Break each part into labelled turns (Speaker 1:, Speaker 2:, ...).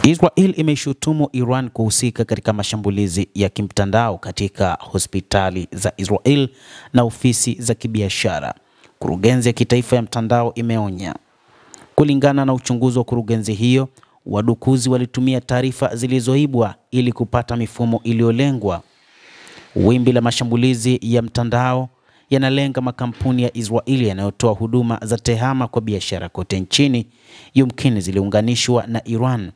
Speaker 1: Israel imeshutumu Iran kuhusika katika mashambulizi ya kimtandao katika hospitali za Israel na ofisi za kibiashara. Kurugenzi ya kitaifa ya mtandao imeonya. Kulingana na uchunguzi wa kurugenzi hiyo, wadukuzi walitumia taarifa zilizoibwa ili kupata mifumo iliyolengwa. Wimbi la mashambulizi ya mtandao yanalenga makampuni ya Israeli yanayotoa huduma za tehama kwa biashara kote nchini, yumkini ziliunganishwa na Iran,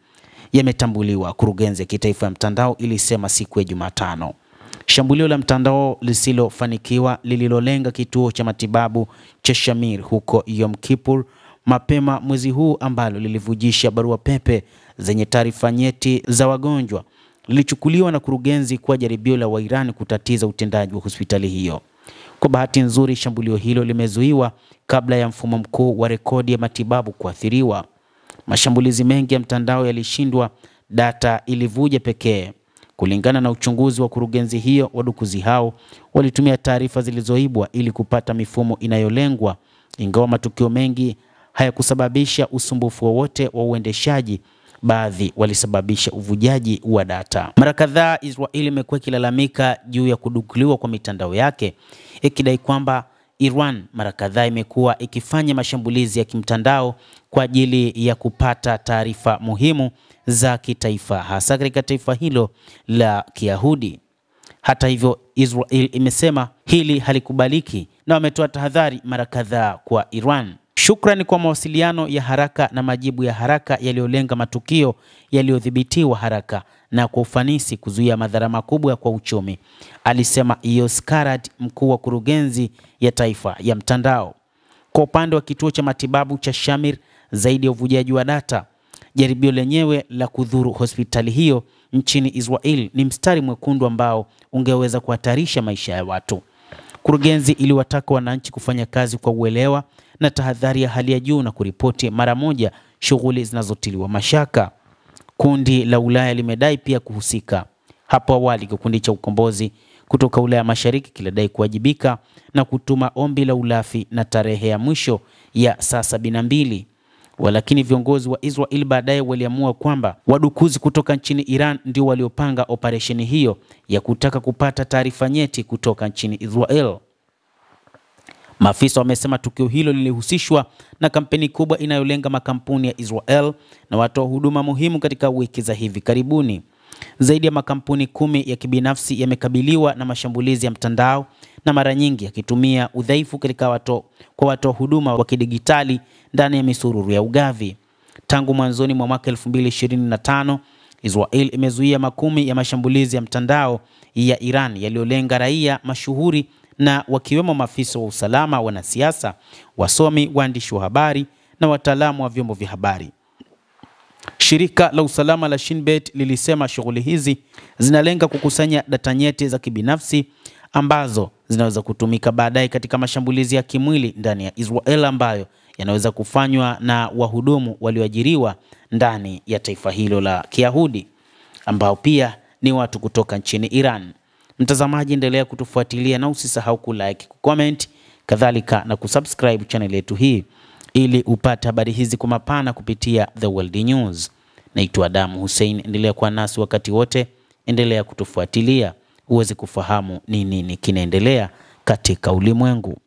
Speaker 1: yametambuliwa, kurugenzi ya kitaifa ya mtandao ilisema siku ya Jumatano. Shambulio la mtandao lisilofanikiwa lililolenga kituo cha matibabu cha Shamir huko Yom Kippur mapema mwezi huu, ambalo lilivujisha barua pepe zenye taarifa nyeti za wagonjwa, lilichukuliwa na kurugenzi kwa jaribio la Iran kutatiza utendaji wa hospitali hiyo. Kwa bahati nzuri, shambulio hilo limezuiwa kabla ya mfumo mkuu wa rekodi ya matibabu kuathiriwa. Mashambulizi mengi ya mtandao yalishindwa, data ilivuja pekee. Kulingana na uchunguzi wa kurugenzi hiyo, wadukuzi hao walitumia taarifa zilizoibwa ili kupata mifumo inayolengwa. Ingawa matukio mengi hayakusababisha usumbufu wowote wa uendeshaji, baadhi walisababisha uvujaji wa data. Mara kadhaa Israeli imekuwa ikilalamika juu ya kudukuliwa kwa mitandao yake, ikidai kwamba Iran mara kadhaa imekuwa ikifanya mashambulizi ya kimtandao kwa ajili ya kupata taarifa muhimu za kitaifa, hasa katika taifa hilo la Kiyahudi. Hata hivyo, Israel imesema hili halikubaliki na wametoa tahadhari mara kadhaa kwa Iran. Shukrani kwa mawasiliano ya haraka na majibu ya haraka yaliyolenga matukio yaliyodhibitiwa haraka na kwa ufanisi kuzuia madhara makubwa kwa uchumi, alisema Yossi Carrad, mkuu wa kurugenzi ya taifa ya mtandao. Kwa upande wa kituo cha matibabu cha Shamir, zaidi ya uvujaji wa data, jaribio lenyewe la kudhuru hospitali hiyo nchini Israel ni mstari mwekundu ambao ungeweza kuhatarisha maisha ya watu. Kurugenzi iliwataka wananchi kufanya kazi kwa uelewa na tahadhari ya hali ya juu na kuripoti mara moja shughuli zinazotiliwa mashaka. Kundi la Ulaya limedai pia kuhusika. Hapo awali kikundi cha ukombozi kutoka Ulaya Mashariki kilidai kuwajibika na kutuma ombi la ulafi na tarehe ya mwisho ya saa 72. Walakini viongozi wa Israel baadaye waliamua kwamba wadukuzi kutoka nchini Iran ndio waliopanga operesheni hiyo ya kutaka kupata taarifa nyeti kutoka nchini Israel. Maafisa wamesema tukio hilo lilihusishwa na kampeni kubwa inayolenga makampuni ya Israel na watoa huduma muhimu katika wiki za hivi karibuni. Zaidi ya makampuni 10 ya kibinafsi yamekabiliwa na mashambulizi ya mtandao, na mara nyingi yakitumia udhaifu katika watoa huduma wa kidigitali ndani ya misururu ya ugavi. Tangu mwanzoni mwa mwaka 2025, Israel imezuia makumi ya mashambulizi ya mtandao ya Iran yaliyolenga raia mashuhuri na wakiwemo maafisa wa usalama, wanasiasa, wasomi, waandishi wa habari na wataalamu wa vyombo vya habari. Shirika la usalama la Shin Bet lilisema shughuli hizi zinalenga kukusanya data nyeti za kibinafsi ambazo zinaweza kutumika baadaye katika mashambulizi ya kimwili ndani ya Israel ambayo yanaweza kufanywa na wahudumu walioajiriwa ndani ya taifa hilo la Kiyahudi ambao pia ni watu kutoka nchini Iran. Mtazamaji, endelea kutufuatilia na usisahau kulike, kucomment, kadhalika na kusubscribe channel yetu hii ili upate habari hizi kwa mapana kupitia The World News. Naitwa Adam Hussein, endelea kuwa nasi wakati wote, endelea kutufuatilia uweze kufahamu ni nini kinaendelea katika ulimwengu.